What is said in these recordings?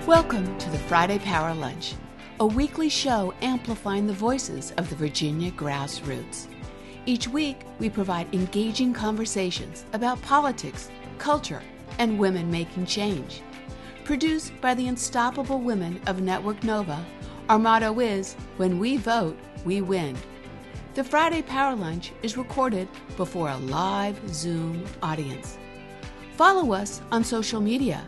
Welcome to the Friday Power Lunch, a weekly show amplifying the voices of the Virginia grassroots. Each week, we provide engaging conversations about politics, culture, and women making change. Produced by the unstoppable women of Network Nova, our motto is, when we vote, we win. The Friday Power Lunch is recorded before a live Zoom audience. Follow us on social media.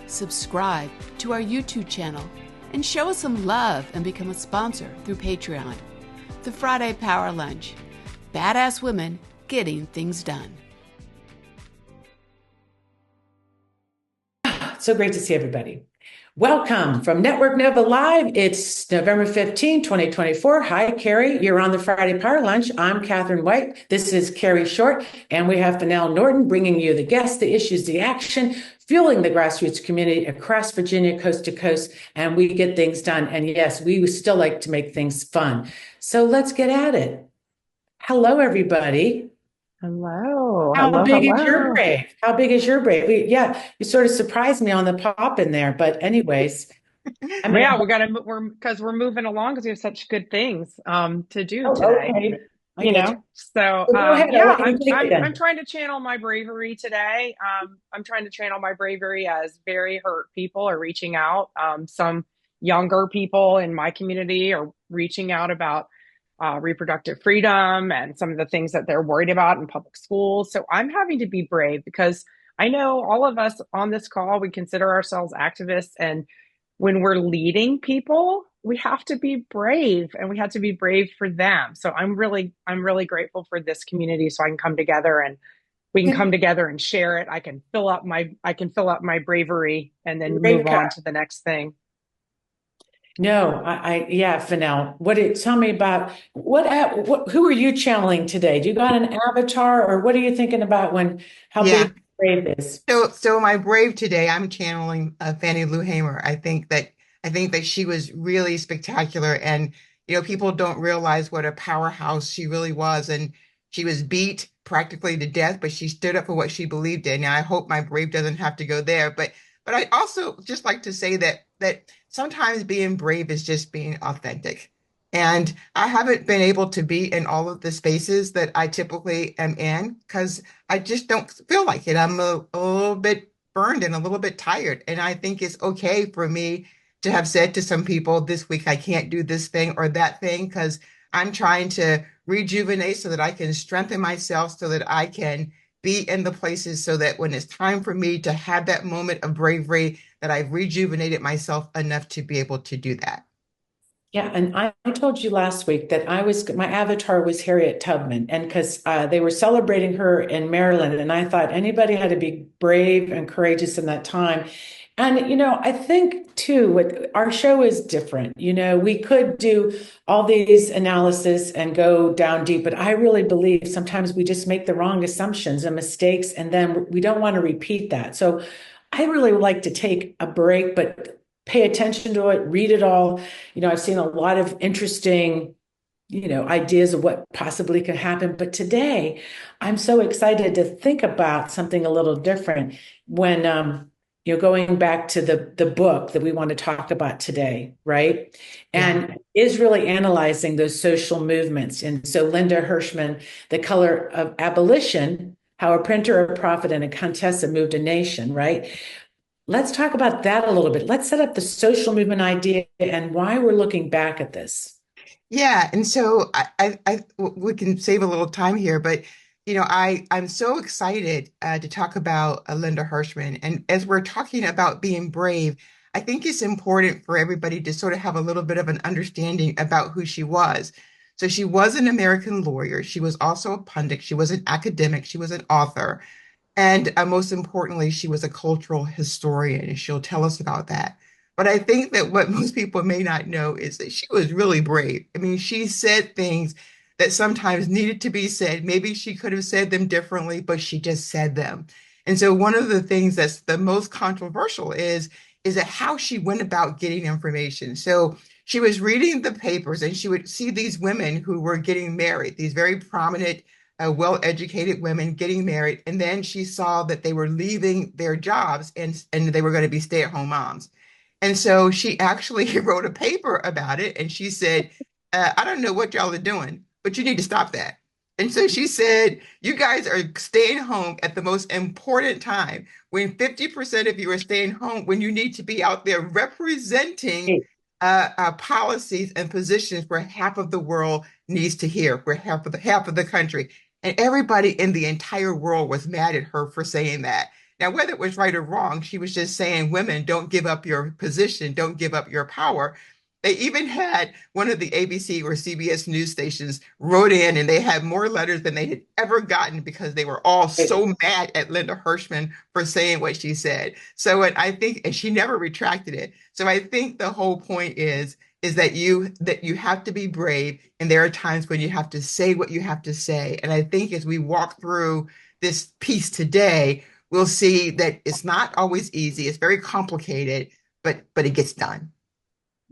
Subscribe to our YouTube channel and show us some love and become a sponsor through Patreon. The Friday Power Lunch. Badass women getting things done. So great to see everybody. Welcome from Network Nova Live. It's November 15, 2024. Hi, Carrie. You're on the Friday Power Lunch. I'm Katherine White. This is Carrie Short, and we have Norton bringing you the guests, the issues, the action, fueling the grassroots community across Virginia, coast to coast, and we get things done. And yes, we still like to make things fun. So let's get at it. Hello, everybody. Hello. How big is your brave? How big is your brave? You sort of surprised me on the pop in there, but anyways. We're moving along because we have such good things to do today. Okay. So go ahead. I'm trying to channel my bravery today. I'm trying to channel my bravery as very hurt people are reaching out. Some younger people in my community are reaching out about reproductive freedom and some of the things that they're worried about in public schools. So I'm having to be brave because I know all of us on this call, we consider ourselves activists. And when we're leading people, we have to be brave, and we have to be brave for them. So I'm really grateful for this community, so I can come together and we can come together and share it. I can fill up my bravery and then move on to the next thing. No, Fennell, tell me about who are you channeling today? Do you got an avatar, or what are you thinking about how big brave is? So my brave today, I'm channeling Fannie Lou Hamer. I think that she was really spectacular, and people don't realize what a powerhouse she really was, and she was beat practically to death, but she stood up for what she believed in. Now I hope my brave doesn't have to go there, but I also just like to say that sometimes being brave is just being authentic. And I haven't been able to be in all of the spaces that I typically am in because I just don't feel like it. I'm a little bit burned and a little bit tired. And I think it's okay for me to have said to some people this week, I can't do this thing or that thing because I'm trying to rejuvenate so that I can strengthen myself so that I can be in the places so that when it's time for me to have that moment of bravery, that I've rejuvenated myself enough to be able to do that. Yeah, and I told you last week that my avatar was Harriet Tubman, and because they were celebrating her in Maryland, and I thought anybody had to be brave and courageous in that time. And, I think too, our show is different. We could do all these analysis and go down deep, but I really believe sometimes we just make the wrong assumptions and mistakes, and then we don't want to repeat that. So I really would like to take a break, but pay attention to it, read it all. I've seen a lot of interesting, ideas of what possibly could happen. But today, I'm so excited to think about something a little different when, going back to the book that we want to talk about today, right? And is really analyzing those social movements. And so Linda Hirshman, The Color of Abolition, How a Printer, a Prophet, and a Contessa Moved a Nation, right? Let's talk about that a little bit. Let's set up the social movement idea and why we're looking back at this. Yeah, and so we can save a little time here, but I'm so excited to talk about Linda Hirshman. And as we're talking about being brave, I think it's important for everybody to sort of have a little bit of an understanding about who she was. So she was an American lawyer. She was also a pundit. She was an academic. She was an author. And most importantly, she was a cultural historian, and she'll tell us about that. But I think that what most people may not know is that she was really brave. I mean, she said things that sometimes needed to be said. Maybe she could have said them differently, but she just said them. And so one of the things that's the most controversial is that how she went about getting information. So she was reading the papers, and she would see these women who were getting married, these very prominent well-educated women getting married. And then she saw that they were leaving their jobs and they were going to be stay-at-home moms. And so she actually wrote a paper about it. And she said, I don't know what y'all are doing, but you need to stop that. And so she said, you guys are staying home at the most important time when 50% of you are staying home, when you need to be out there representing policies and positions where half of the world needs to hear, where half of the country. And everybody in the entire world was mad at her for saying that. Now, whether it was right or wrong, she was just saying, women, don't give up your position, don't give up your power. They even had one of the ABC or CBS news stations wrote in, and they had more letters than they had ever gotten because they were all so mad at Linda Hirshman for saying what she said. So, and I think, and she never retracted it. So I think the whole point is that you have to be brave, and there are times when you have to say what you have to say. And I think as we walk through this piece today, we'll see that it's not always easy. It's very complicated, but it gets done.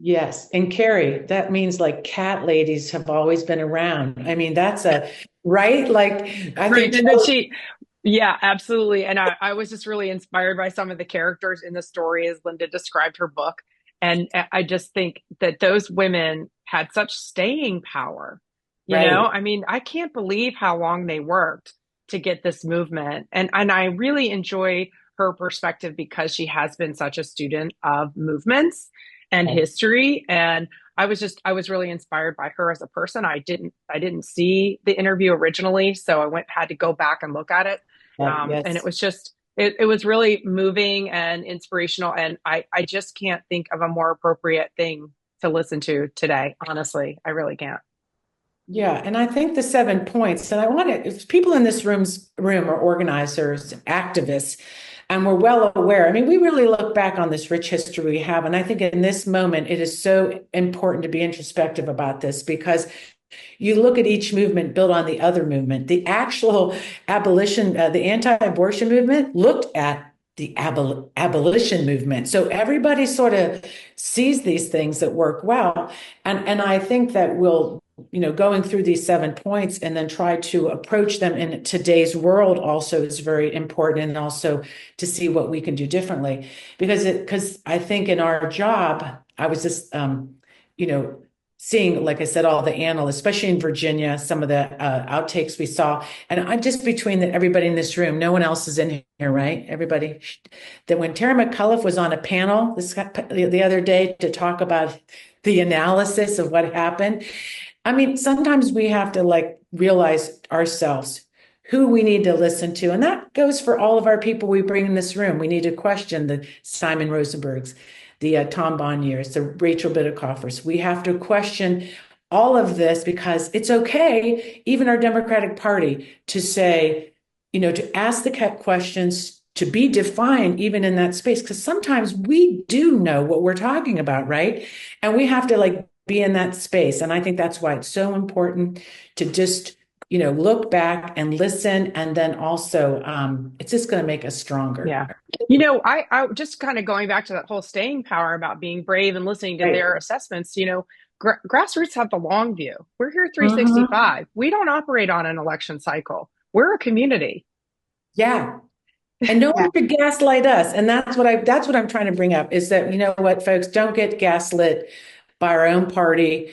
Yes. And Carrie, that means like cat ladies have always been around. I mean, that's right? Like, I Right. think, And then yeah, absolutely. And I was just really inspired by some of the characters in the story as Linda described her book. And I just think that those women had such staying power. right. I mean, I can't believe how long they worked to get this movement. And I really enjoy her perspective because she has been such a student of movements and history. And I was really inspired by her as a person. I didn't see the interview originally, so had to go back and look at it. Yes. And it was just, it was really moving and inspirational. And I just can't think of a more appropriate thing to listen to today. Honestly, I really can't. Yeah, and I think the 7 points, and I want to, if people in this room are organizers, activists, and we're well aware. I mean, we really look back on this rich history we have, and I think in this moment, it is so important to be introspective about this because you look at each movement built on the other movement. The actual abolition, the anti-abortion movement looked at the abolition movement. So everybody sort of sees these things that work well. And I think that we'll, going through these 7 points and then try to approach them in today's world also is very important. And also to see what we can do differently. Because I think in our job, I was just, seeing, like I said, all the analysts, especially in Virginia, some of the outtakes we saw. And I'm just between everybody in this room, no one else is in here, right? Everybody. That when Tara McCullough was on a panel the other day to talk about the analysis of what happened. I mean, sometimes we have to realize ourselves who we need to listen to. And that goes for all of our people we bring in this room. We need to question the Simon Rosenbergs, the Tom Bonniers, the Rachel Bitecoffers. We have to question all of this because it's okay, even our Democratic Party, to say, to ask the questions, to be defined even in that space, because sometimes we do know what we're talking about, right? And we have to be in that space. And I think that's why it's so important to just look back and listen. And then also, it's just going to make us stronger. Yeah. I just kind of going back to that whole staying power about being brave and listening to their assessments, grassroots have the long view. We're here 365. We don't operate on an election cycle. We're a community. Yeah. And no one should gaslight us. And that's what I'm trying to bring up is that, folks, don't get gaslit by our own party.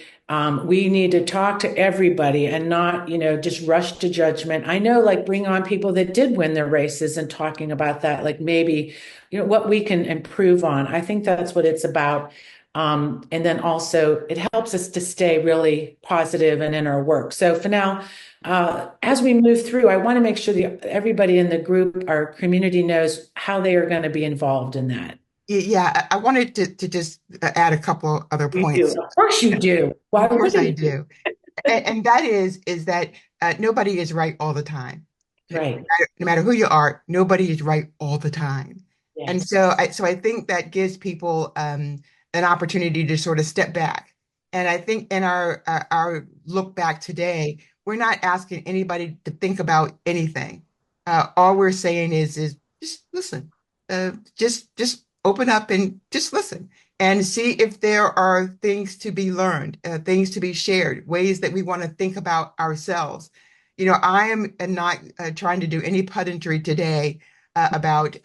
We need to talk to everybody and not, just rush to judgment. I know, bring on people that did win their races and talking about that, maybe, what we can improve on. I think that's what it's about. And then also it helps us to stay really positive and in our work. So for now, as we move through, I want to make sure that everybody in the group, our community, knows how they are going to be involved in that. Yeah, I wanted to just add a couple other points. Of course you do. Why Of course I do. And that is that nobody is right all the time. Right. No matter who you are, nobody is right all the time. Yes. And so I think that gives people an opportunity to sort of step back. And I think in our look back today, we're not asking anybody to think about anything. All we're saying is just listen. Just open up and just listen and see if there are things to be learned, things to be shared, ways that we want to think about ourselves. I am not trying to do any punditry today about,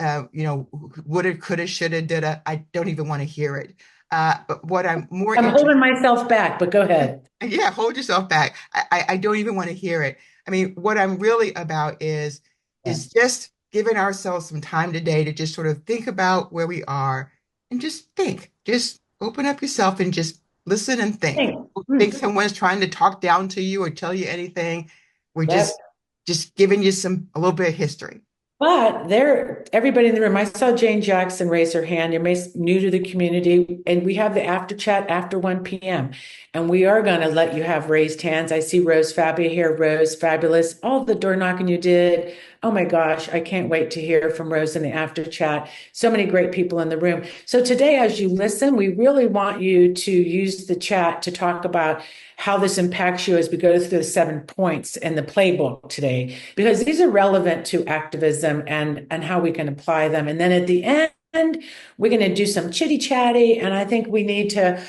woulda, coulda, shoulda, dida. I don't even want to hear it. But what I'm more I'm interested, holding myself back, but go ahead. yeah, hold yourself back. I don't even want to hear it. I mean, what I'm really about Yeah. is just giving ourselves some time today to just sort of think about where we are and just think. Just open up yourself and just listen and think. Thanks. Think someone's trying to talk down to you or tell you anything. We're Yep. just giving you a little bit of history. But everybody in the room, I saw Jane Jackson raise her hand. You're new to the community, and we have the after chat after 1 p.m. And we are going to let you have raised hands. I see Rose Fabia here. Rose, fabulous. All the door knocking you did. Oh my gosh, I can't wait to hear from Rose in the after chat. So many great people in the room. So today, as you listen, we really want you to use the chat to talk about how this impacts you as we go through the 7 points in the playbook today, because these are relevant to activism and how we can apply them. And then at the end, we're going to do some chitty chatty. And I think we need to,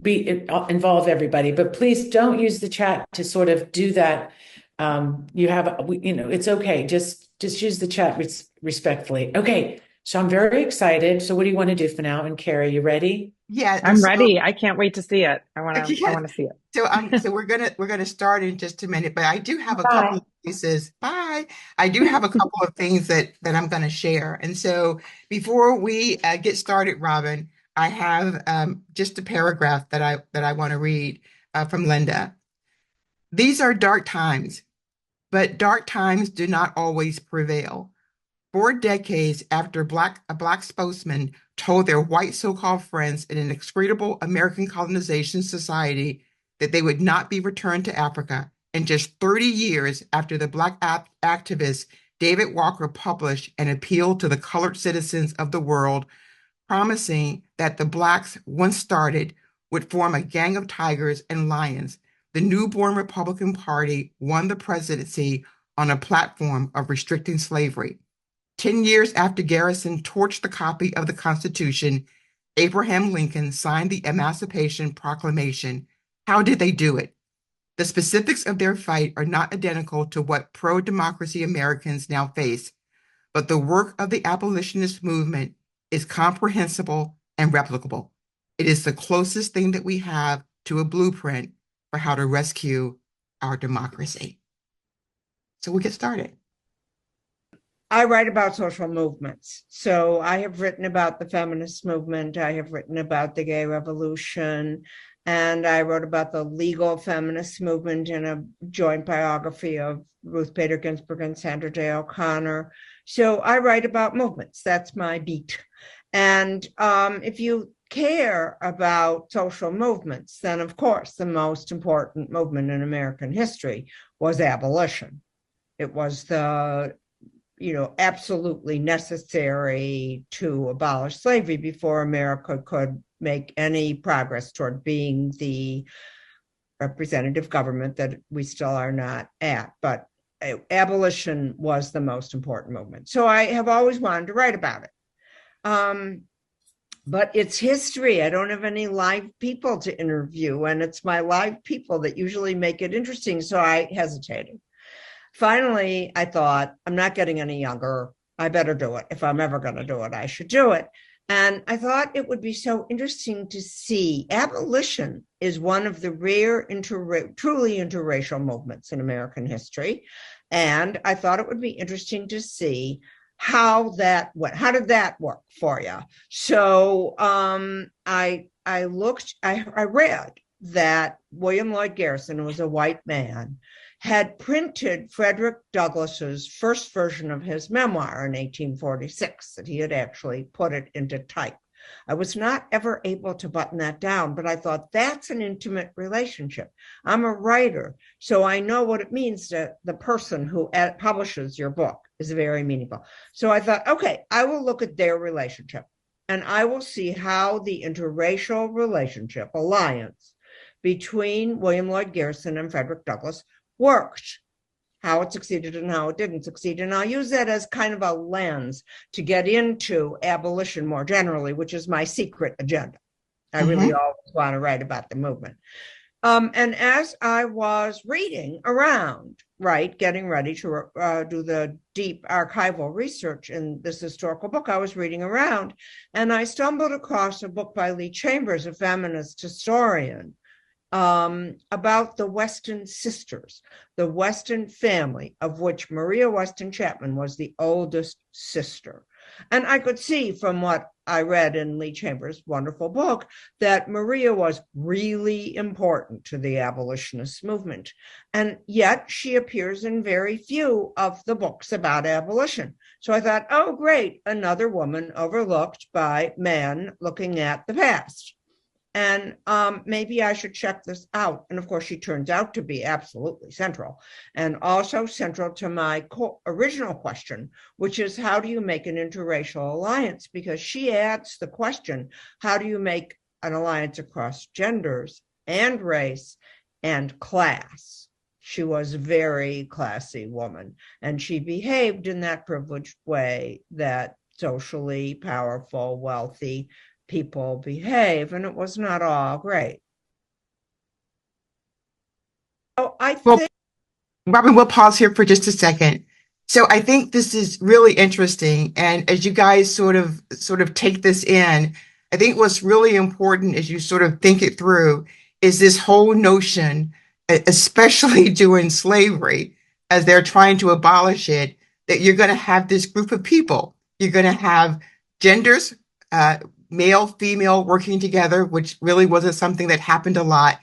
involve everybody, but please don't use the chat to sort of do that. It's okay. Just use the chat respectfully. Okay. So I'm very excited. So what do you want to do for now? And Carrie, you ready? Yeah, I'm ready. I can't wait to see it. I want to. yeah. I want to see it. So we're gonna start in just a minute, but I do have a Bye. couple of pieces. Bye. I do have a couple of things that I'm gonna share. And so before we get started, Robbin, I have just a paragraph that I want to read from Linda. These are dark times, but dark times do not always prevail. 4 decades after a black spokesman told their white so-called friends in an execrable American colonization society that they would not be returned to Africa, and just 30 years after the black activist David Walker published an appeal to the colored citizens of the world, promising that the blacks, once started, would form a gang of tigers and lions, the newborn Republican Party won the presidency on a platform of restricting slavery. 10 years after Garrison torched the copy of the Constitution, Abraham Lincoln signed the Emancipation Proclamation. How did they do it? The specifics of their fight are not identical to what pro-democracy Americans now face, but the work of the abolitionist movement is comprehensible and replicable. It is the closest thing that we have to a blueprint for how to rescue our democracy. So we'll get started. I write about social movements. So I have written about the feminist movement. I have written about the gay revolution. And I wrote about the legal feminist movement in a joint biography of Ruth Bader Ginsburg and Sandra Day O'Connor. So I write about movements. That's my beat. And if you care about social movements, then of course the most important movement in American history was abolition. It was the absolutely necessary to abolish slavery before America could make any progress toward being the representative government that we still are not at. But abolition was the most important movement. So I have always wanted to write about it. But it's history. I don't have any live people to interview, and it's my live people that usually make it interesting. So I hesitated. Finally, I thought, I'm not getting any younger. I better do it. If I'm ever going to do it, I should do it. And I thought it would be so interesting to see. Abolition is one of the rare truly interracial movements in American history. And I thought it would be interesting to see how that went. How did that work for you? So I read that William Lloyd Garrison, who was a white man, had printed Frederick Douglass's first version of his memoir in 1846, that he had actually put it into type. I was not ever able to button that down, but I thought that's an intimate relationship. I'm a writer, so I know what it means that the person who publishes your book is very meaningful. So I thought, okay, I will look at their relationship and I will see how the interracial relationship alliance between William Lloyd Garrison and Frederick Douglass worked, how it succeeded and how it didn't succeed. And I'll use that as kind of a lens to get into abolition more generally, which is my secret agenda. I really always want to write about the movement. And as I was reading around Wright, getting ready to do the deep archival research in this historical book, I was reading around, and I stumbled across a book by Lee Chambers, a feminist historian, about the Weston sisters, the Weston family, of which Maria Weston Chapman was the oldest sister. And I could see from what I read in Lee Chambers' wonderful book that Maria was really important to the abolitionist movement. And yet she appears in very few of the books about abolition. So I thought, oh, great, another woman overlooked by men looking at the past. And maybe I should check this out. And of course, she turns out to be absolutely central, and also central to my original question, which is, how do you make an interracial alliance? Because she adds the question, how do you make an alliance across genders and race and class? She was a very classy woman, and she behaved in that privileged way that socially powerful, wealthy people behave, and it was not all great. So I think, Robbin, we'll pause here for just a second. So I think this is really interesting, and as you guys sort of take this in, I think what's really important as you sort of think it through is this whole notion, especially during slavery, as they're trying to abolish it, that you're going to have this group of people. You're going to have genders, male, female working together, which really wasn't something that happened a lot.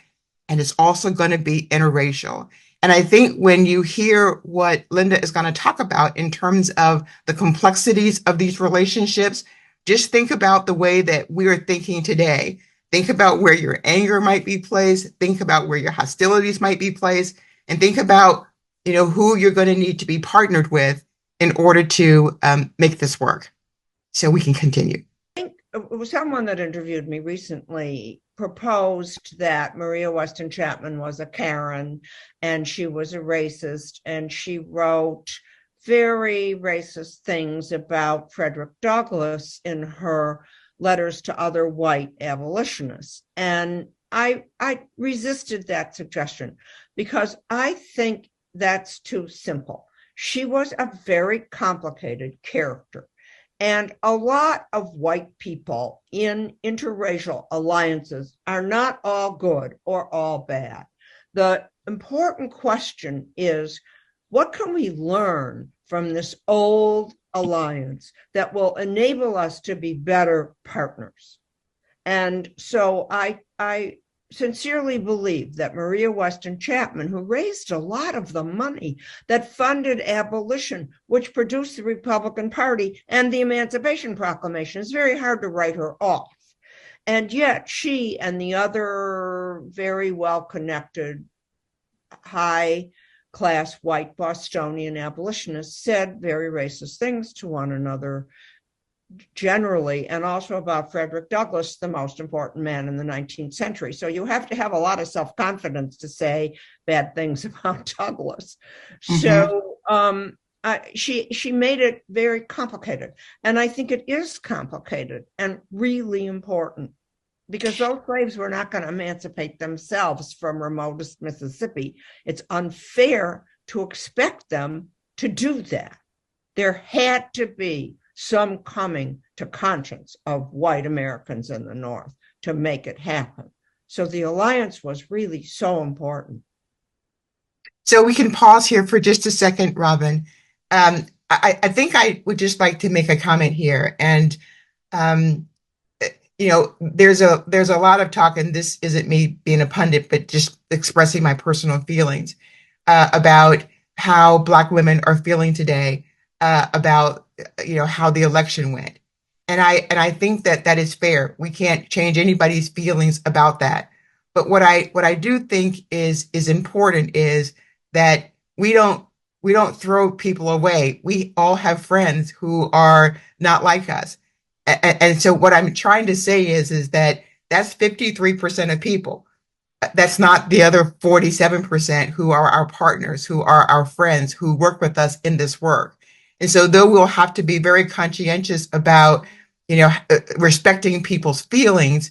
And it's also going to be interracial. And I think when you hear what Linda is going to talk about in terms of the complexities of these relationships, just think about the way that we're thinking today. Think about where your anger might be placed. Think about where your hostilities might be placed, and think about, who you're going to need to be partnered with in order to make this work. So we can continue. It was someone that interviewed me recently proposed that Maria Weston Chapman was a Karen and she was a racist, and she wrote very racist things about Frederick Douglass in her letters to other white abolitionists. And I resisted that suggestion because I think that's too simple. She was a very complicated character. And a lot of white people in interracial alliances are not all good or all bad. The important question is, what can we learn from this old alliance that will enable us to be better partners? And so I sincerely believe that Maria Weston Chapman, who raised a lot of the money that funded abolition, which produced the Republican Party and the Emancipation Proclamation, it's very hard to write her off. And yet she and the other very well-connected, high-class white Bostonian abolitionists said very racist things to one another generally, and also about Frederick Douglass, the most important man in the 19th century. So you have to have a lot of self-confidence to say bad things about Douglass. Mm-hmm. So she made it very complicated. And I think it is complicated and really important, because those slaves were not going to emancipate themselves from remotest Mississippi. It's unfair to expect them to do that. There had to be some coming to conscience of white Americans in the North to make it happen. So the alliance was really so important. So we can pause here for just a second, Robbin. I think I would just like to make a comment here. And, there's a lot of talk, and this isn't me being a pundit, but just expressing my personal feelings about how Black women are feeling today, about how the election went. And I think that is fair. We can't change anybody's feelings about that. But what I do think is important is that we don't throw people away. We all have friends who are not like us. And so what I'm trying to say is that that's 53% of people. That's not the other 47% who are our partners, who are our friends, who work with us in this work. And so though we'll have to be very conscientious about, respecting people's feelings,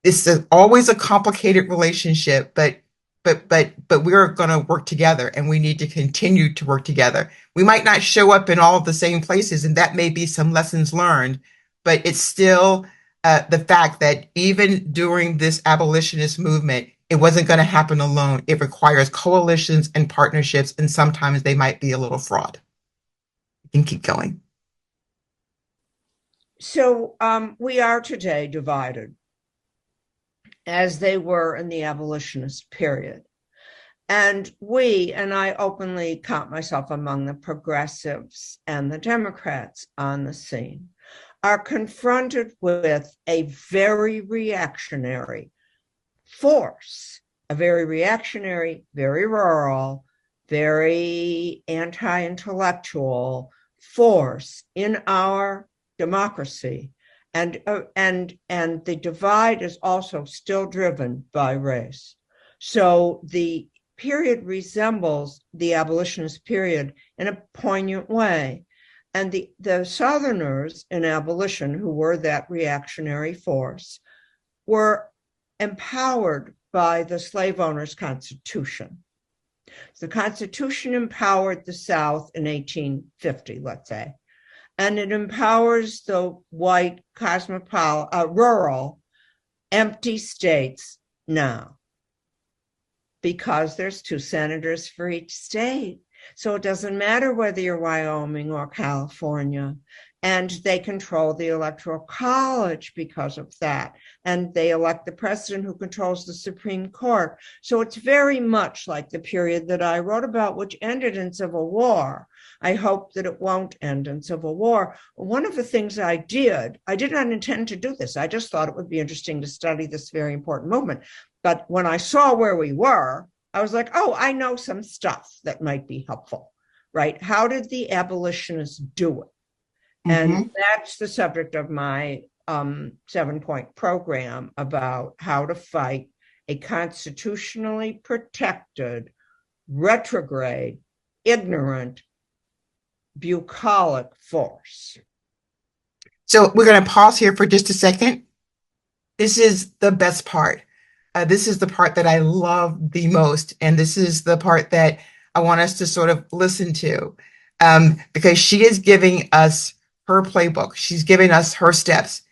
it's always a complicated relationship, but but we're going to work together, and we need to continue to work together. We might not show up in all of the same places, and that may be some lessons learned, but it's still the fact that even during this abolitionist movement, it wasn't going to happen alone. It requires coalitions and partnerships, and sometimes they might be a little fraud. You can keep going. So we are today divided, as they were in the abolitionist period. And I openly count myself among the progressives and the Democrats on the scene, are confronted with a very reactionary force, a very reactionary, very rural, very anti-intellectual force in our democracy. And the divide is also still driven by race. So the period resembles the abolitionist period in a poignant way. And the Southerners in abolition, who were that reactionary force, were empowered by the slave owners' Constitution. The Constitution empowered the South in 1850, let's say, and it empowers the white, rural, empty states now, because there's 2 senators for each state. So it doesn't matter whether you're Wyoming or California. And they control the Electoral College because of that. And they elect the president, who controls the Supreme Court. So it's very much like the period that I wrote about, which ended in civil war. I hope that it won't end in civil war. One of the things I did not intend to do this. I just thought it would be interesting to study this very important movement. But when I saw where we were, I was like, oh, I know some stuff that might be helpful, right? How did the abolitionists do it? And that's the subject of my 7-point program about how to fight a constitutionally protected, retrograde, ignorant, bucolic force. So we're going to pause here for just a second. This is the best part. This is the part that I love the most. And this is the part that I want us to sort of listen to, because she is giving us her playbook. She's giving us her steps.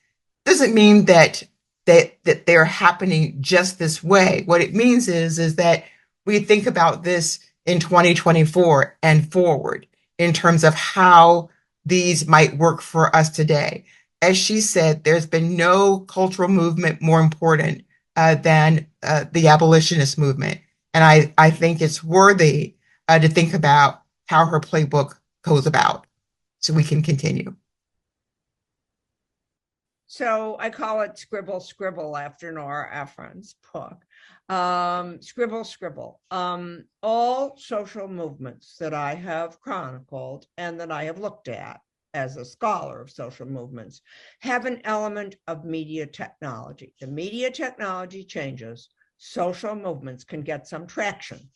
Doesn't mean that they're happening just this way. What it means is that we think about this in 2024 and forward in terms of how these might work for us today. As she said, there's been no cultural movement more important than the abolitionist movement. And I think it's worthy to think about how her playbook goes about. So we can continue. So I call it Scribble, Scribble after Nora Ephron's book. Scribble, Scribble. All social movements that I have chronicled and that I have looked at as a scholar of social movements have an element of media technology. The media technology changes, social movements can get some traction.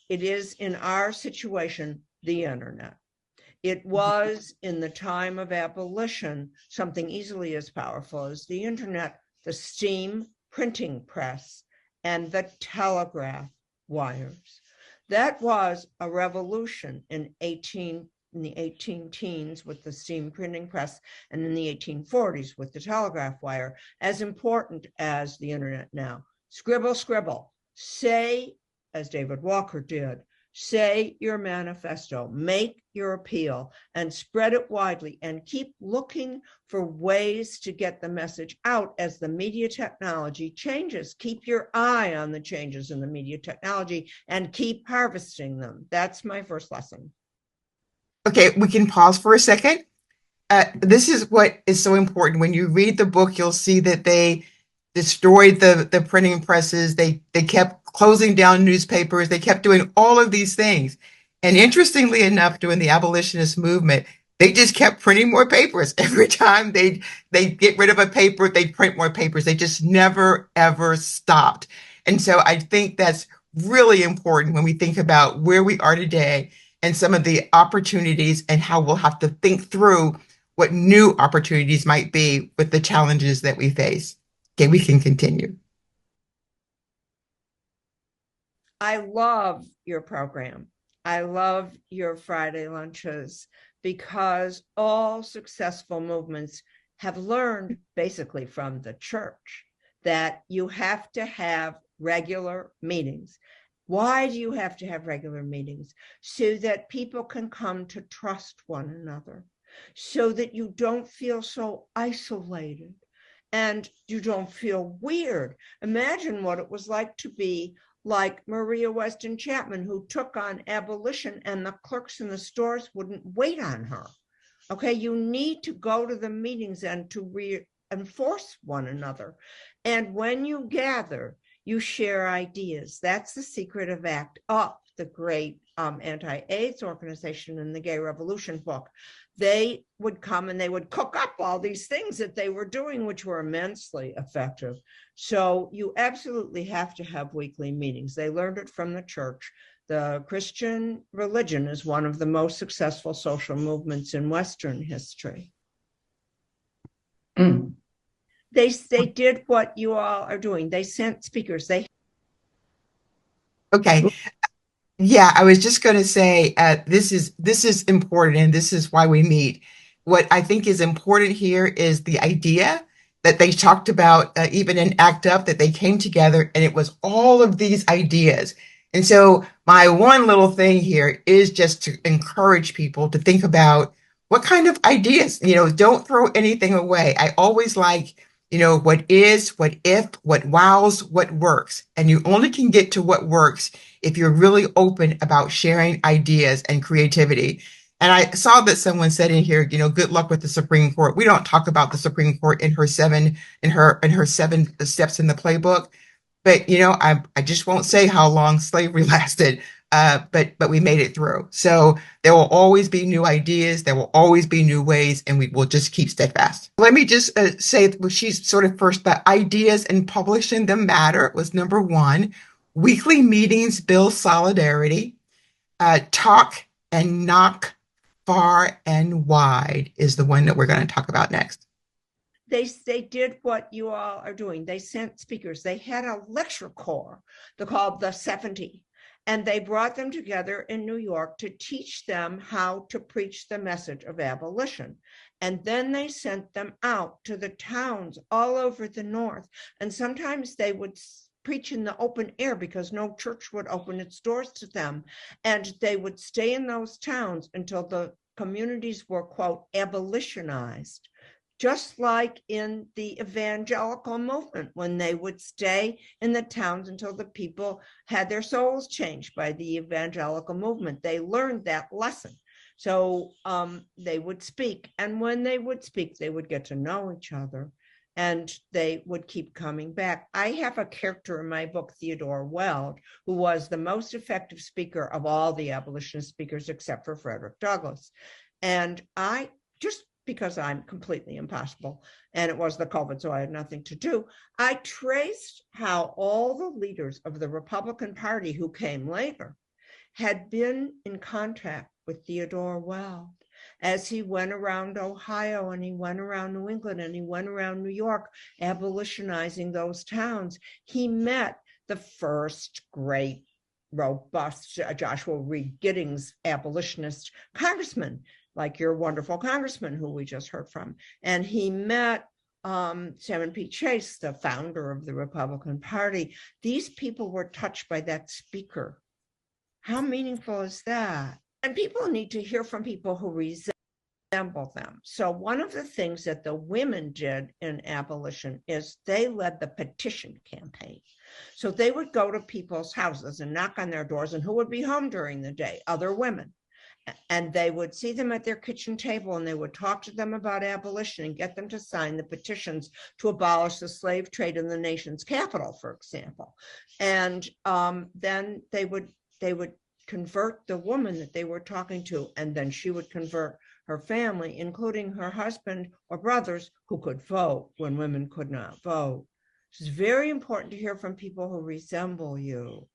It is, in our situation, the internet. It was, in the time of abolition, something easily as powerful as the internet, the steam printing press, and the telegraph wires. That was a revolution in the 18 teens with the steam printing press, and in the 1840s with the telegraph wire, as important as the internet now. Scribble, scribble. Say, as David Walker did, say your manifesto, make your appeal, and spread it widely, and keep looking for ways to get the message out as the media technology changes. Keep your eye on the changes in the media technology and keep harvesting them. That's my first lesson. Okay, we can pause for a second. This is what is so important. When you read the book, you'll see that they destroyed the printing presses. They kept closing down newspapers. They kept doing all of these things. And interestingly enough, during the abolitionist movement, they just kept printing more papers. Every time they get rid of a paper, they print more papers. They just never, ever stopped. And so I think that's really important when we think about where we are today and some of the opportunities and how we'll have to think through what new opportunities might be with the challenges that we face. Okay, we can continue. I love your program. I love your Friday lunches because all successful movements have learned basically from the church that you have to have regular meetings. Why do you have to have regular meetings? So that people can come to trust one another, so that you don't feel so isolated and you don't feel weird. Imagine what it was like to be like Maria Weston Chapman, who took on abolition and the clerks in the stores wouldn't wait on her. Okay, you need to go to the meetings and to reinforce one another. And when you gather, you share ideas. That's the secret of ACT UP, the great anti-AIDS organization in the Gay Revolution book. They would come and they would cook up all these things that they were doing, which were immensely effective. So you absolutely have to have weekly meetings. They learned it from the church. The Christian religion is one of the most successful social movements in Western history. Mm. They did what you all are doing. They sent speakers. Okay. Yeah, I was just going to say this is important, and this is why we meet. What I think is important here is the idea that they talked about, even in ACT UP, that they came together, and it was all of these ideas. And so my one little thing here is just to encourage people to think about what kind of ideas, don't throw anything away. I always like, what is, what if, what wows, what works. And you only can get to what works if you're really open about sharing ideas and creativity. And I saw that someone said in here, good luck with the Supreme Court. We don't talk about the Supreme Court in her seven steps in the playbook. But I just won't say how long slavery lasted. But we made it through. So there will always be new ideas. There will always be new ways, and we will just keep steadfast. Let me just say, she's sort of first, that ideas and publishing them matter was number one. Weekly meetings build solidarity. Talk and knock far and wide is the one that we're going to talk about next. They did what you all are doing. They sent speakers. They had a lecture corps called the 70, and they brought them together in New York to teach them how to preach the message of abolition. And then they sent them out to the towns all over the North. And sometimes they would preach in the open air because no church would open its doors to them. And they would stay in those towns until the communities were, quote, abolitionized. Just like in the evangelical movement, when they would stay in the towns until the people had their souls changed by the evangelical movement. They learned that lesson. So they would speak. And when they would speak, they would get to know each other, and they would keep coming back. I have a character in my book, Theodore Weld, who was the most effective speaker of all the abolitionist speakers except for Frederick Douglass. And I just, because I'm completely impossible, and it was the COVID, so I had nothing to do, I traced how all the leaders of the Republican Party who came later had been in contact with Theodore Weld as he went around Ohio, and he went around New England, and he went around New York, abolitionizing those towns. He met the first great, robust Joshua Reed Giddings abolitionist congressman, like your wonderful congressman who we just heard from. And he met Salmon P. Chase, the founder of the Republican Party. These people were touched by that speaker. How meaningful is that? And people need to hear from people who resemble them. So one of the things that the women did in abolition is they led the petition campaign. So they would go to people's houses and knock on their doors, and who would be home during the day? Other women. And they would see them at their kitchen table, and they would talk to them about abolition and get them to sign the petitions to abolish the slave trade in the nation's capital, for example. And then they would convert the woman that they were talking to, and then she would convert her family, including her husband or brothers who could vote when women could not vote. It's very important to hear from people who resemble you.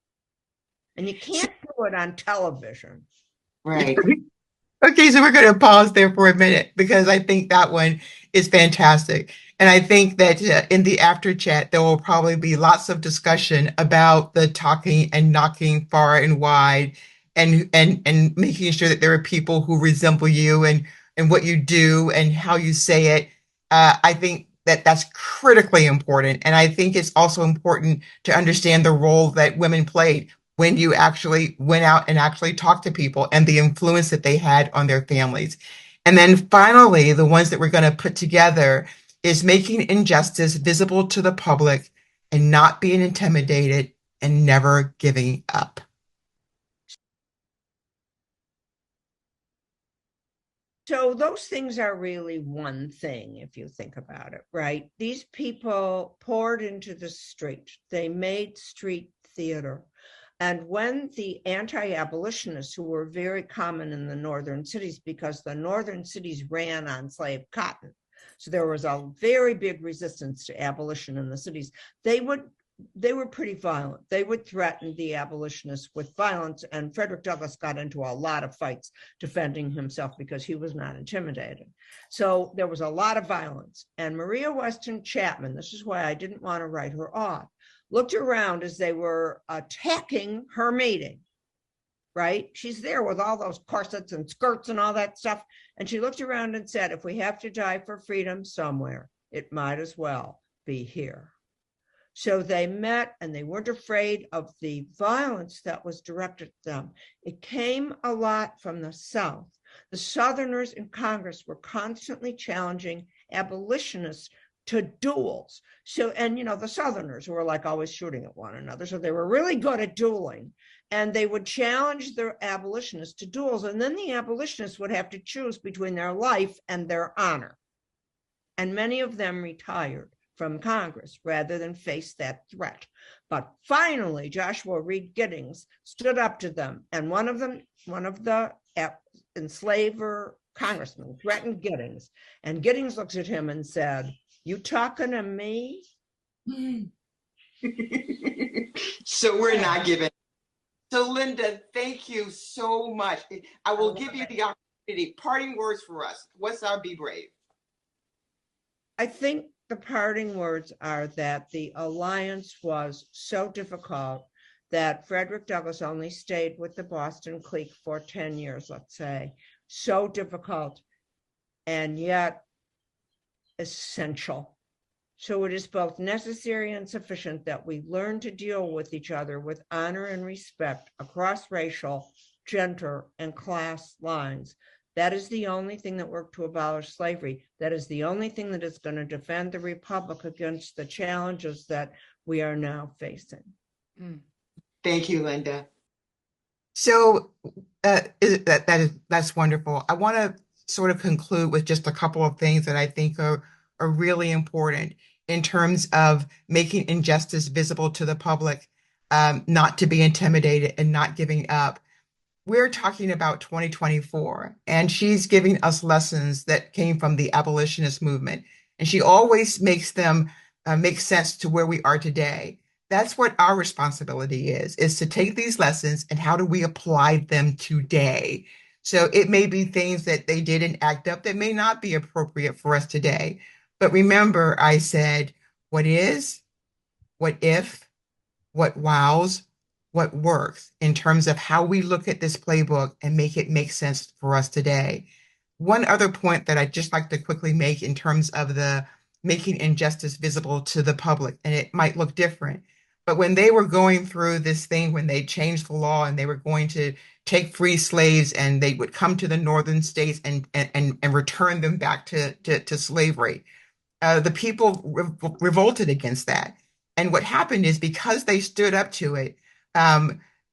And you can't do it on television. Right. Okay, so we're going to pause there for a minute because I think that one is fantastic. And I think that in the after chat, there will probably be lots of discussion about the talking and knocking far and wide and making sure that there are people who resemble you and what you do and how you say it. I think that that's critically important. And I think it's also important to understand the role that women played when you actually went out and actually talked to people and the influence that they had on their families. And then finally, the ones that we're going to put together is making injustice visible to the public and not being intimidated and never giving up. So those things are really one thing, if you think about it, right? These people poured into the street. They made street theater. And when the anti-abolitionists, who were very common in the northern cities, because the northern cities ran on slave cotton, so there was a very big resistance to abolition in the cities, they were pretty violent. They would threaten the abolitionists with violence, and Frederick Douglass got into a lot of fights defending himself because he was not intimidated. So there was a lot of violence. And Maria Weston Chapman, this is why I didn't want to write her off, looked around as they were attacking her meeting, right? She's there with all those corsets and skirts and all that stuff. And she looked around and said, if we have to die for freedom somewhere, it might as well be here. So they met and they weren't afraid of the violence that was directed at them. It came a lot from the South. The Southerners in Congress were constantly challenging abolitionists to duels. So, and the Southerners were like always shooting at one another. So they were really good at dueling, and they would challenge the abolitionists to duels. And then the abolitionists would have to choose between their life and their honor. And many of them retired from Congress rather than face that threat. But finally, Joshua Reed Giddings stood up to them, and one of the enslaver congressmen threatened Giddings, and Giddings looked at him and said, "You talking to me?" So we're not giving. So Linda, thank you so much. I will give you the opportunity. Parting words for us. What's our Be Brave? I think the parting words are that the alliance was so difficult that Frederick Douglass only stayed with the Boston clique for 10 years, let's say. So difficult, and yet essential. So it is both necessary and sufficient that we learn to deal with each other with honor and respect across racial, gender, and class lines. That is the only thing that worked to abolish slavery. That is the only thing that is going to defend the Republic against the challenges that we are now facing. Thank you, Linda. So that's wonderful. I want to sort of conclude with just a couple of things that I think are really important in terms of making injustice visible to the public, not to be intimidated and not giving up. We're talking about 2024, and she's giving us lessons that came from the abolitionist movement, and she always makes them make sense to where we are today. That's what our responsibility is to take these lessons and how do we apply them today? So it may be things that they did in ACT UP that may not be appropriate for us today. But remember, I said, what is, what if, what wows, what works in terms of how we look at this playbook and make it make sense for us today. One other point that I'd just like to quickly make in terms of the making injustice visible to the public, and it might look different, but when they were going through this thing, when they changed the law and they were going to take free slaves and they would come to the northern states and return them back to slavery, the people revolted against that. And what happened is because they stood up to it,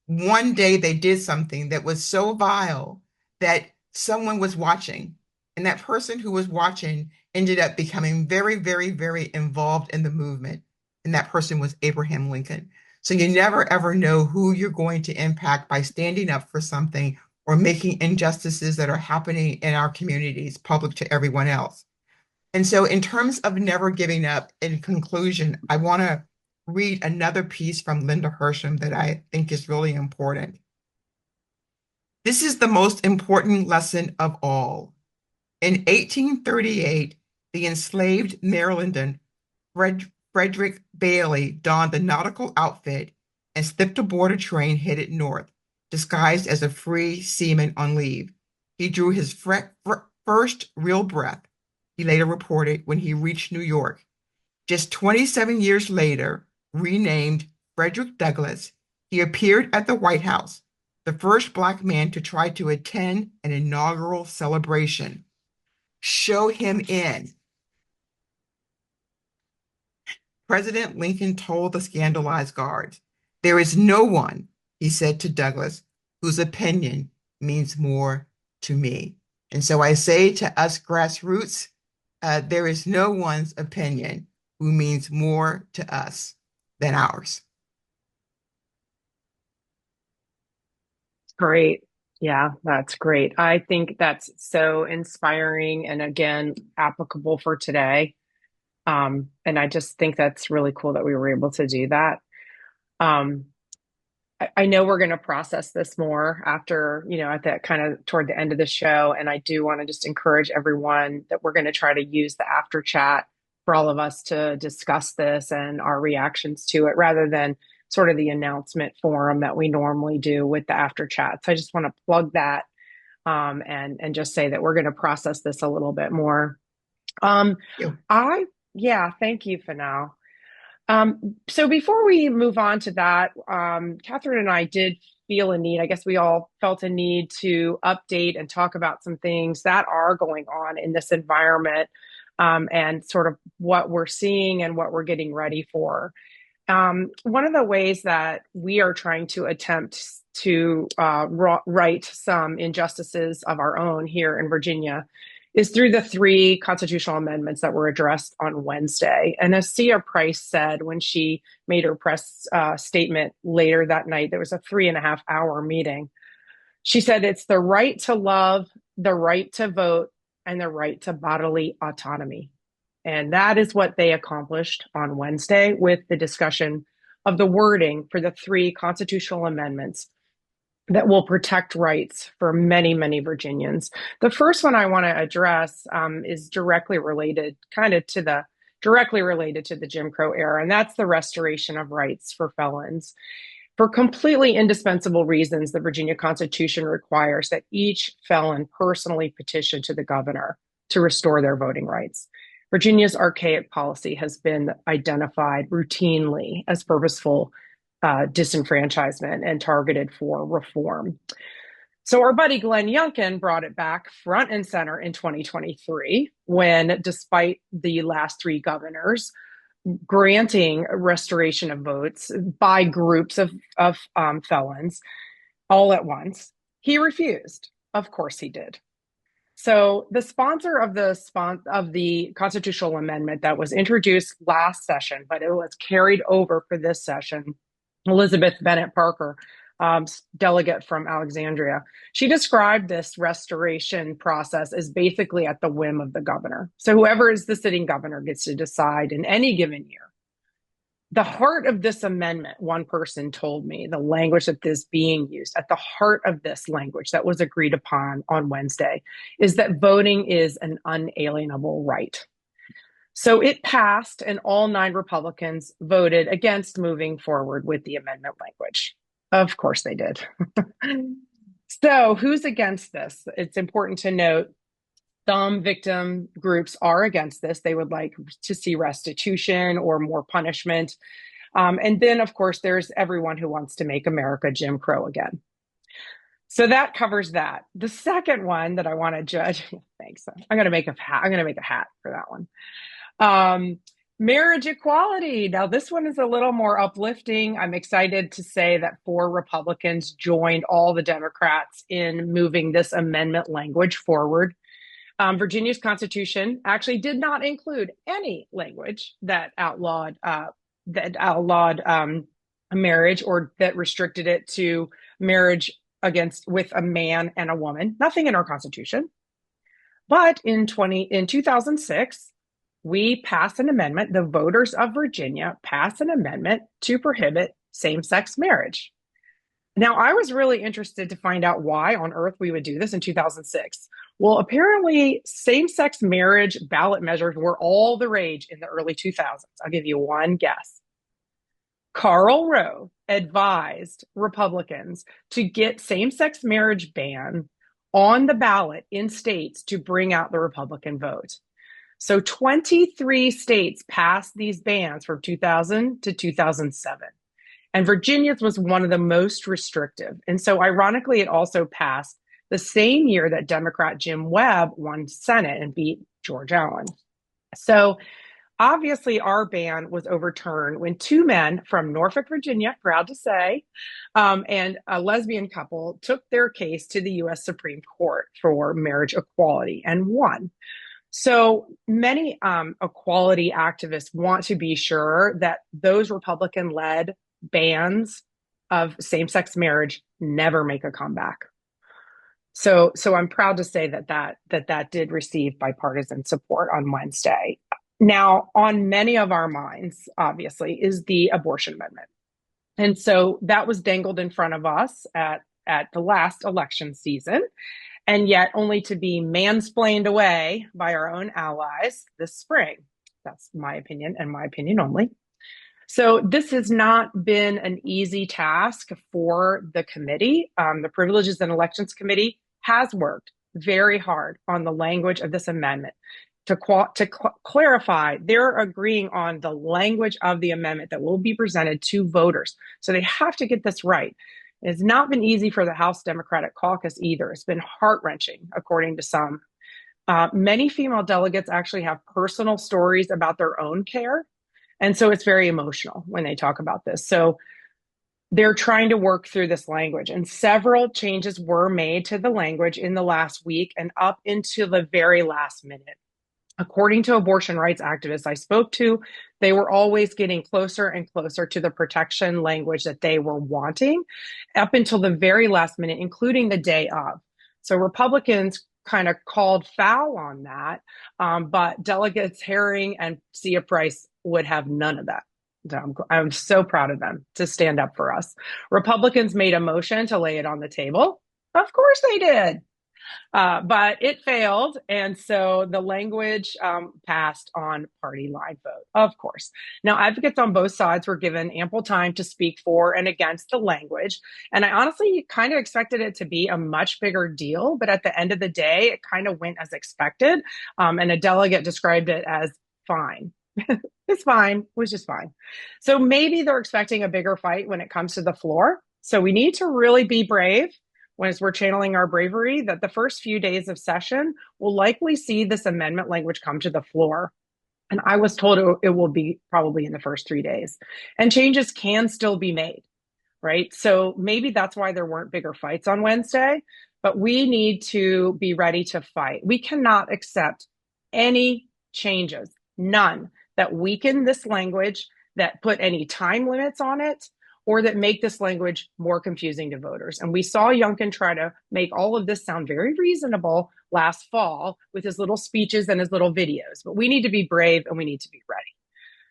one day they did something that was so vile that someone was watching. And that person who was watching ended up becoming very, very, very involved in the movement. And that person was Abraham Lincoln. So you never, ever know who you're going to impact by standing up for something or making injustices that are happening in our communities public to everyone else. And so in terms of never giving up, in conclusion, I want to read another piece from Linda Hirshman that I think is really important. This is the most important lesson of all. In 1838, the enslaved Marylander Frederick Bailey donned the nautical outfit and slipped aboard a train headed north, disguised as a free seaman on leave. He drew his first real breath, he later reported, when he reached New York. Just 27 years later, renamed Frederick Douglass, he appeared at the White House, the first Black man to try to attend an inaugural celebration. Show him in. President Lincoln told the scandalized guards, "There is no one," he said to Douglass, "whose opinion means more to me." And so I say to us grassroots, there is no one's opinion who means more to us than ours. Great. Yeah, that's great. I think that's so inspiring and again, applicable for today. And I just think that's really cool that we were able to do that. I know we're going to process this more after, at that kind of toward the end of the show. And I do want to just encourage everyone that we're going to try to use the after chat for all of us to discuss this and our reactions to it rather than sort of the announcement forum that we normally do with the after chat. So I just want to plug that and just say that we're going to process this a little bit more. Thank you, Fanal. So before we move on to that, Katherine and I did feel a need, I guess we all felt a need to update and talk about some things that are going on in this environment and sort of what we're seeing and what we're getting ready for. One of the ways that we are trying to attempt to right some injustices of our own here in Virginia is through the 3 constitutional amendments that were addressed on Wednesday. And as Sia Price said when she made her press statement later that night, there was a 3.5-hour meeting. She said it's the right to love, the right to vote, and the right to bodily autonomy. And that is what they accomplished on Wednesday with the discussion of the wording for the 3 constitutional amendments that will protect rights for many, many Virginians. The first one I want to address is directly related to the Jim Crow era, and that's the restoration of rights for felons. For completely indispensable reasons, the Virginia Constitution requires that each felon personally petition to the governor to restore their voting rights. Virginia's archaic policy has been identified routinely as purposeful disenfranchisement and targeted for reform. So our buddy Glenn Youngkin brought it back front and center in 2023 when, despite the last 3 governors granting restoration of votes by groups of felons all at once, he refused. Of course he did. So the sponsor of the constitutional amendment that was introduced last session, but it was carried over for this session, Elizabeth Bennett Parker, delegate from Alexandria, she described this restoration process as basically at the whim of the governor. So whoever is the sitting governor gets to decide in any given year. The heart of this amendment, one person told me, the language that is being used, at the heart of this language that was agreed upon on Wednesday, is that voting is an unalienable right. So it passed, and all 9 Republicans voted against moving forward with the amendment language. Of course they did. So who's against this? It's important to note some victim groups are against this. They would like to see restitution or more punishment. And then, of course, there's everyone who wants to make America Jim Crow again. So that covers that. The second one that I want to judge, thanks. I'm going to make a hat for that one. Marriage equality. Now, this one is a little more uplifting. I'm excited to say that 4 Republicans joined all the Democrats in moving this amendment language forward. Virginia's Constitution actually did not include any language that outlawed marriage or that restricted it to marriage with a man and a woman. Nothing in our Constitution. But in 2006, we passed an amendment. The voters of Virginia passed an amendment to prohibit same-sex marriage. Now, I was really interested to find out why on earth we would do this in 2006. Well, apparently, same sex marriage ballot measures were all the rage in the early 2000s. I'll give you one guess. Karl Rove advised Republicans to get same sex marriage ban on the ballot in states to bring out the Republican vote. So 23 states passed these bans from 2000 to 2007. And Virginia's was one of the most restrictive. And so ironically, it also passed the same year that Democrat Jim Webb won Senate and beat George Allen. So obviously, our ban was overturned when two men from Norfolk, Virginia, proud to say, and a lesbian couple took their case to the U.S. Supreme Court for marriage equality and won. So many equality activists want to be sure that those Republican-led bans of same-sex marriage never make a comeback. So I'm proud to say that did receive bipartisan support on Wednesday. Now, on many of our minds, obviously, is the abortion amendment. And so that was dangled in front of us at the last election season, and yet only to be mansplained away by our own allies this spring. That's my opinion and my opinion only. So this has not been an easy task for the committee. The Privileges and Elections Committee has worked very hard on the language of this amendment. To clarify, they're agreeing on the language of the amendment that will be presented to voters. So they have to get this right. It's not been easy for the House Democratic Caucus either. It's been heart-wrenching, according to some. Many female delegates actually have personal stories about their own care. And so it's very emotional when they talk about this. So they're trying to work through this language. And several changes were made to the language in the last week and up into the very last minute. According to abortion rights activists I spoke to, they were always getting closer and closer to the protection language that they were wanting up until the very last minute, including the day of. So Republicans kind of called foul on that, but delegates Herring and Sia Price would have none of that. So I'm so proud of them to stand up for us. Republicans made a motion to lay it on the table. Of course they did. But it failed. And so the language passed on party line vote, of course. Now, advocates on both sides were given ample time to speak for and against the language. And I honestly kind of expected it to be a much bigger deal. But at the end of the day, it kind of went as expected. And a delegate described it as fine. It's fine. It was just fine. So maybe they're expecting a bigger fight when it comes to the floor. So we need to really be brave. As we're channeling our bravery, that the first few days of session will likely see this amendment language come to the floor. And I was told it will be probably in the first 3 days. And changes can still be made, right? So maybe that's why there weren't bigger fights on Wednesday, but we need to be ready to fight. We cannot accept any changes, none, that weaken this language, that put any time limits on it, or that make this language more confusing to voters. And we saw Youngkin try to make all of this sound very reasonable last fall with his little speeches and his little videos. But we need to be brave and we need to be ready.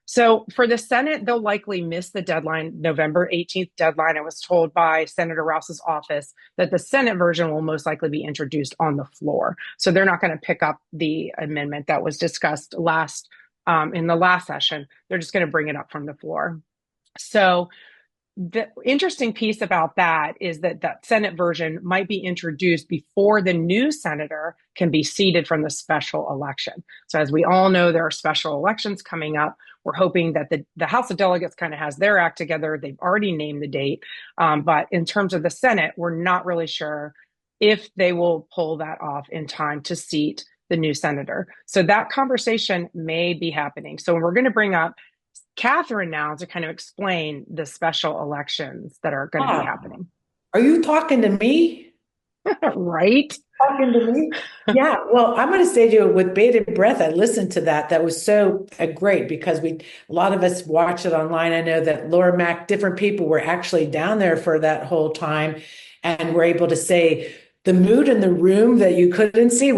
So for the Senate, they'll likely miss the deadline, November 18th deadline. I was told by Senator Rouse's office that the Senate version will most likely be introduced on the floor. So they're not going to pick up the amendment that was discussed in the last session. They're just going to bring it up from the floor. So the interesting piece about that is that Senate version might be introduced before the new senator can be seated from the special election. So as we all know, there are special elections coming up. We're hoping that the House of Delegates kind of has their act together. They've already named the date. But in terms of the Senate, we're not really sure if they will pull that off in time to seat the new senator. So that conversation may be happening. So we're going to bring up Katherine now to kind of explain the special elections that are going to be happening. Are you talking to me? Right? Talking to me? Yeah. Well, I'm going to say to you with bated breath, I listened to that. That was so great because a lot of us watched it online. I know that Laura Mack, different people were actually down there for that whole time and were able to say the mood in the room that you couldn't see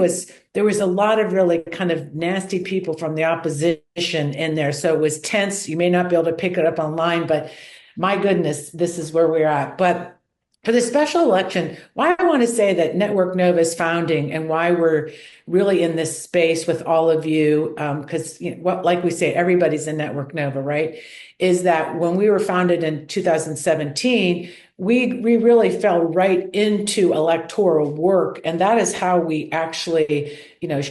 there was a lot of really kind of nasty people from the opposition in there. So it was tense. You may not be able to pick it up online, but my goodness, this is where we're at. But For the special election, why I want to say that Network Nova's founding and why we're really in this space with all of you, because like we say, everybody's in Network Nova, right? Is that when we were founded in 2017, we really fell right into electoral work, and that is how we actually,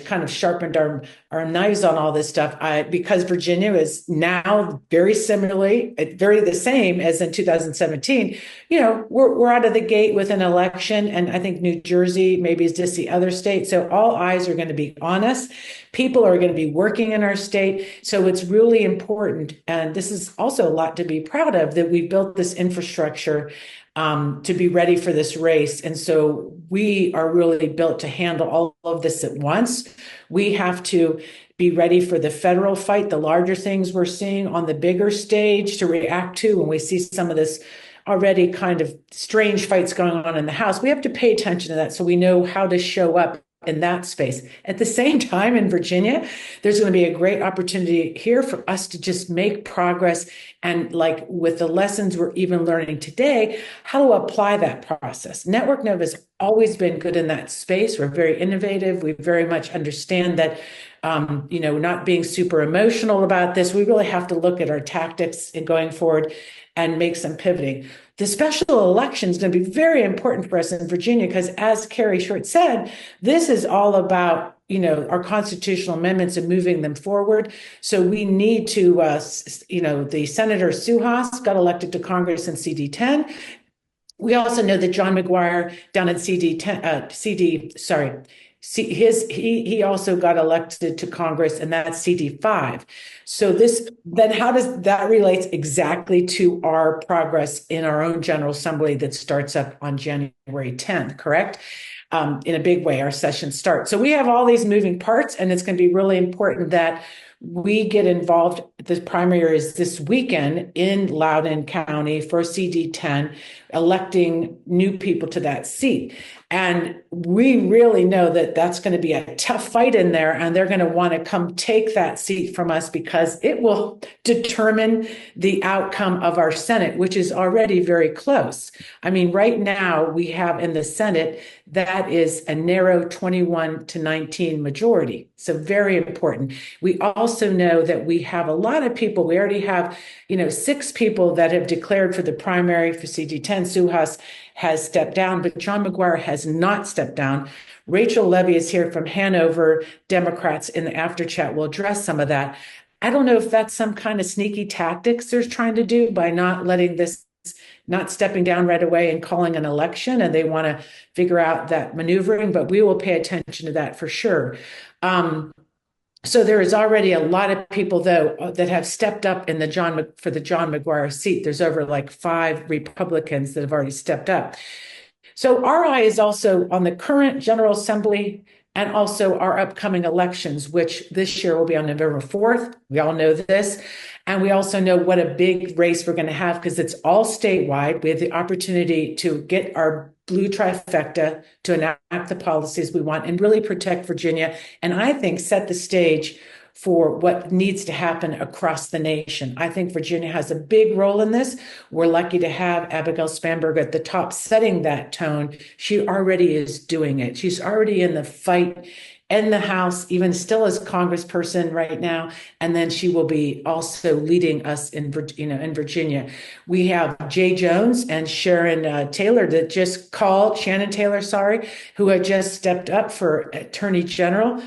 kind of sharpened our knives on all this stuff. Because Virginia is now very similarly, very the same as in 2017. We're out of the gate with an election, and I think New Jersey maybe is just the other state. So all eyes are going to be on us. People are going to be working in our state. So it's really important. And this is also a lot to be proud of, that we built this infrastructure to be ready for this race. And so we are really built to handle all of this at once. We have to be ready for the federal fight, the larger things we're seeing on the bigger stage to react to when we see some of this already kind of strange fights going on in the House. We have to pay attention to that so we know how to show up in that space. At the same time, in Virginia, there's going to be a great opportunity here for us to just make progress, and like with the lessons we're even learning today, how to apply that process. Network Nova has always been good in that space. We're very innovative. We very much understand that not being super emotional about this. We really have to look at our tactics in going forward and make some pivoting. The special election is going to be very important for us in Virginia because, as Carrie Short said, this is all about our constitutional amendments and moving them forward. So we need to, the Senator Suhas got elected to Congress in CD10. We also know that John McGuire down in he also got elected to Congress, and that's CD5. So then how does that relate exactly to our progress in our own General Assembly that starts up on January 10th, correct? In a big way, our session starts. So we have all these moving parts, and it's going to be really important that we get involved. The primary is this weekend in Loudoun County for CD10, electing new people to that seat. And we really know that that's going to be a tough fight in there, and they're going to want to come take that seat from us because it will determine the outcome of our Senate, which is already very close. I mean, right now we have in the Senate, that is a narrow 21-19 majority. So very important. We also know that we have a lot of people. We already have, 6 people that have declared for the primary for CD10. Suhas has stepped down, but John McGuire has not stepped down. Rachel Levy is here from Hanover. Democrats in the after chat will address some of that. I don't know if that's some kind of sneaky tactics they're trying to do by not stepping down right away and calling an election, and they want to figure out that maneuvering, but we will pay attention to that for sure. So there is already a lot of people, though, that have stepped up for the John McGuire seat. There's over like 5 Republicans that have already stepped up. So our eye is also on the current General Assembly and also our upcoming elections, which this year will be on November 4th. We all know this. And we also know what a big race we're going to have because it's all statewide. We have the opportunity to get our blue trifecta to enact the policies we want and really protect Virginia. And I think set the stage for what needs to happen across the nation. I think Virginia has a big role in this. We're lucky to have Abigail Spanberg at the top setting that tone. She already is doing it. She's already in the fight in the House, even still as Congressperson right now. And then she will be also leading us in Virginia. We have Jay Jones and Shannon Taylor, who had just stepped up for Attorney General.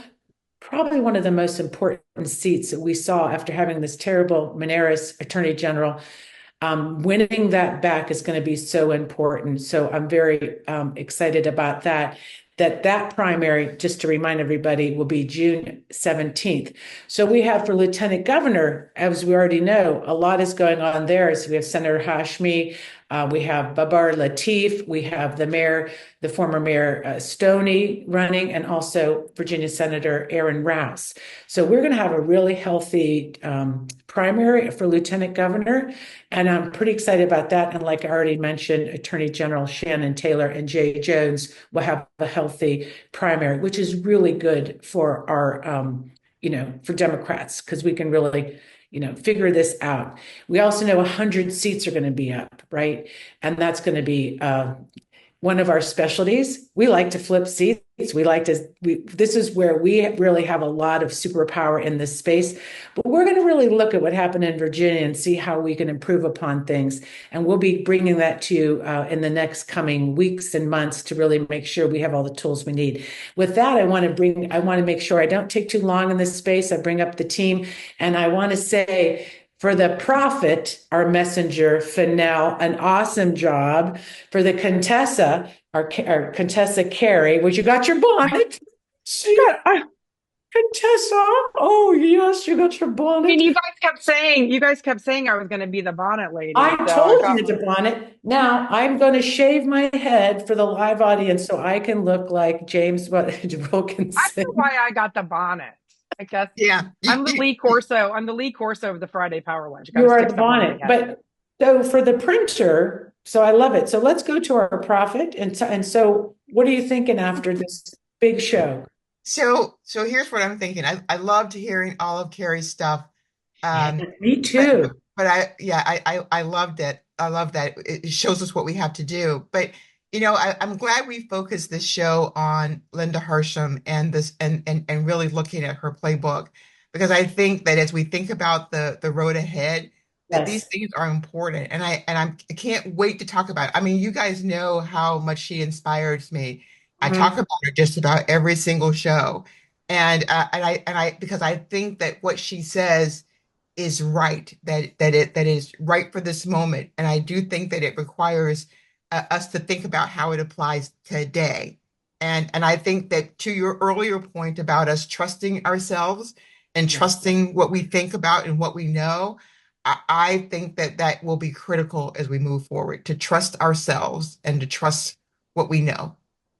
Probably one of the most important seats that we saw after having this terrible Maneras Attorney General. Winning that back is going to be so important. So I'm very excited about that. That primary, just to remind everybody, will be June 17th. So we have for Lieutenant Governor, as we already know, a lot is going on there. So we have Senator Hashmi, we have Babar Latif, we have the former Mayor Stoney running, and also Virginia Senator Aaron Rouse. So we're going to have a really healthy primary for Lieutenant Governor, and I'm pretty excited about that. And like I already mentioned, Attorney General Shannon Taylor and Jay Jones will have a healthy primary, which is really good for our, for Democrats, because we can really, figure this out. We also know 100 seats are going to be up, right? And that's going to be one of our specialties. We like to flip seats. This is where we really have a lot of superpower in this space. But we're going to really look at what happened in Virginia and see how we can improve upon things. And we'll be bringing that to you in the next coming weeks and months to really make sure we have all the tools we need. With that, I want to make sure I don't take too long in this space. I bring up the team, and I want to say, for the prophet, our messenger, Fennell, an awesome job. For the Contessa, our Contessa Carrie, which you got your bonnet. Contessa, oh yes, you got your bonnet. I mean, you guys kept saying I was going to be the bonnet lady. I told you the bonnet. Now I'm going to shave my head for the live audience so I can look like James Wilkinson. I know why I got the bonnet. I guess. Yeah. I'm the Lee Corso. I'm the Lee Corso of the Friday Power Lunch. You are the bonnet. But so for the printer, so I love it. So let's go to our prophet. And so what are you thinking after this big show? So here's what I'm thinking. I loved hearing all of Carrie's stuff. Me too. But I loved it. I love that it shows us what we have to do. But I'm glad we focused this show on Linda Hirshman and this and really looking at her playbook, because I think that as we think about the road ahead, that these things are important. And I can't wait to talk about it. I mean, you guys know how much she inspires me. I talk about her just about every single show. And I because I think that what she says is right, that is right for this moment. And I do think that it requires us to think about how it applies today. And I think that, to your earlier point about us trusting ourselves and trusting what we think about and what we know, I think that will be critical as we move forward, to trust ourselves and to trust what we know.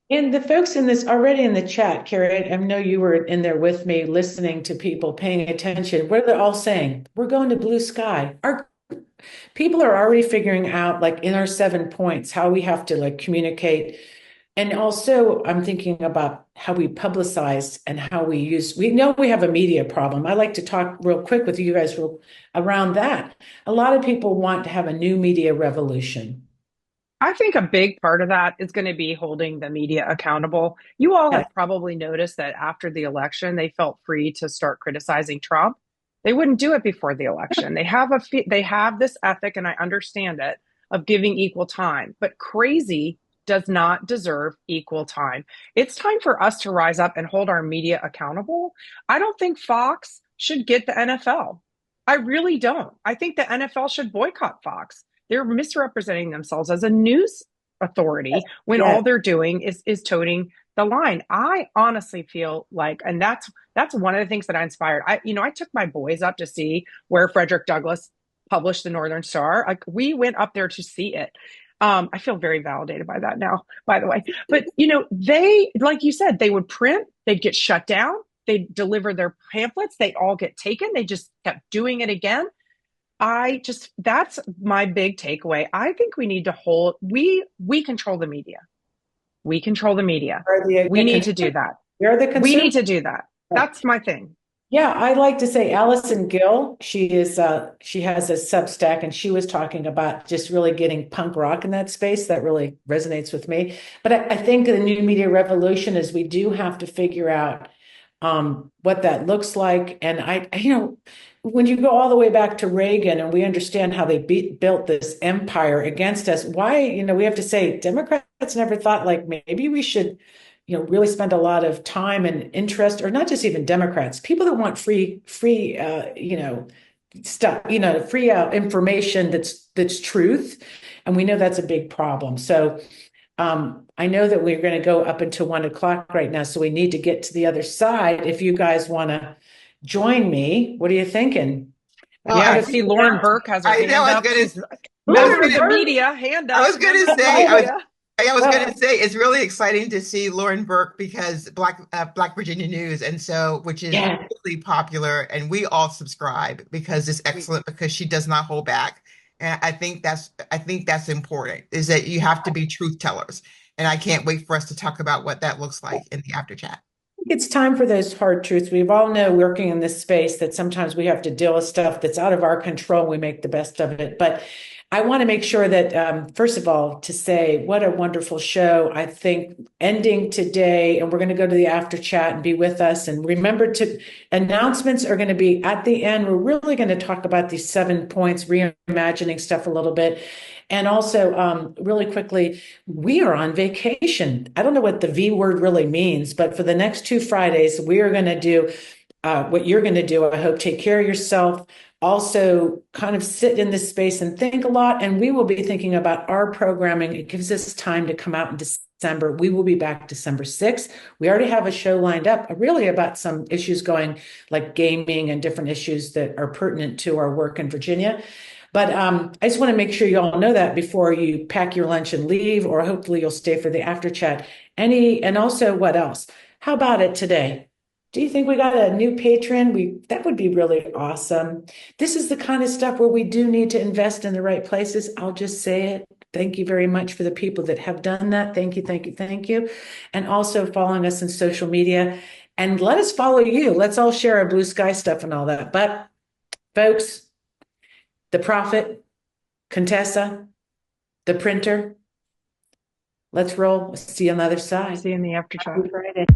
And the folks in this already in the chat, Carrie, I know you were in there with me listening to people, paying attention. What are they all saying? We're going to blue sky. Our people are already figuring out, like in our 7 points, how we have to communicate. And also I'm thinking about how we publicize and how we know we have a media problem. I like to talk real quick with you guys around that. A lot of people want to have a new media revolution. I think a big part of that is going to be holding the media accountable. You all have probably noticed that after the election, they felt free to start criticizing Trump. They wouldn't do it before the election. They have this ethic, and I understand it, of giving equal time. But crazy does not deserve equal time. It's time for us to rise up and hold our media accountable. I don't think Fox should get the NFL. I really don't. I think the NFL should boycott Fox. They're misrepresenting themselves as a news authority when all they're doing is toting the line. I honestly feel like, and that's one of the things that I inspired. I took my boys up to see where Frederick Douglass published the Northern Star. Like, we went up there to see it. I feel very validated by that now, by the way. But, they, like you said, they would print, they'd get shut down, they'd deliver their pamphlets, they'd all get taken. They just kept doing it again. That's my big takeaway. I think we need to we control the media. We control the media. We need to do that. We need to do that. That's my thing. Yeah, I like to say Allison Gill, she has a Substack, and she was talking about just really getting punk rock in that space. That really resonates with me. But I think the new media revolution is we do have to figure out what that looks like. And when you go all the way back to Reagan and we understand how they built this empire against us, why, we have to say Democrats never thought maybe we should, really spend a lot of time and interest, or not just even Democrats, people that want free stuff, free information that's truth. And we know that's a big problem. So I know that we're going to go up until 1 o'clock right now. So we need to get to the other side. If you guys want to join me, what are you thinking? Well, I see Lauren Burke has her hand up. The media hand up. I was going to say, I was going to say, it's really exciting to see Lauren Burke, because Black Virginia News, and so, which is really popular, and we all subscribe because it's excellent, because she does not hold back. And I think that's important, is that you have to be truth tellers. And I can't wait for us to talk about what that looks like in the after chat. it's time for those hard truths. We all know working in this space that sometimes we have to deal with stuff that's out of our control. We make the best of it. But I want to make sure that, first of all, to say what a wonderful show. I think ending today, and we're going to go to the after chat and be with us. And remember announcements are going to be at the end. We're really going to talk about these 7 points, reimagining stuff a little bit. And also, really quickly, we are on vacation. I don't know what the V word really means, but for the next 2 Fridays, we are going to do what you're going to do. I hope take care of yourself. Also, kind of sit in this space and think a lot. And we will be thinking about our programming. It gives us time to come out in December. We will be back December 6th. We already have a show lined up, really about some issues going like gaming and different issues that are pertinent to our work in Virginia. But I just want to make sure you all know that before you pack your lunch and leave, or hopefully you'll stay for the after chat. And also, what else? How about it today? Do you think we got a new patron? That would be really awesome. This is the kind of stuff where we do need to invest in the right places. I'll just say it. Thank you very much for the people that have done that. Thank you, thank you, thank you. And also following us on social media. And let us follow you. Let's all share our blue sky stuff and all that. But folks, the prophet, Contessa, the printer, let's roll. See you on the other side. See you in the after chat. Happy Friday.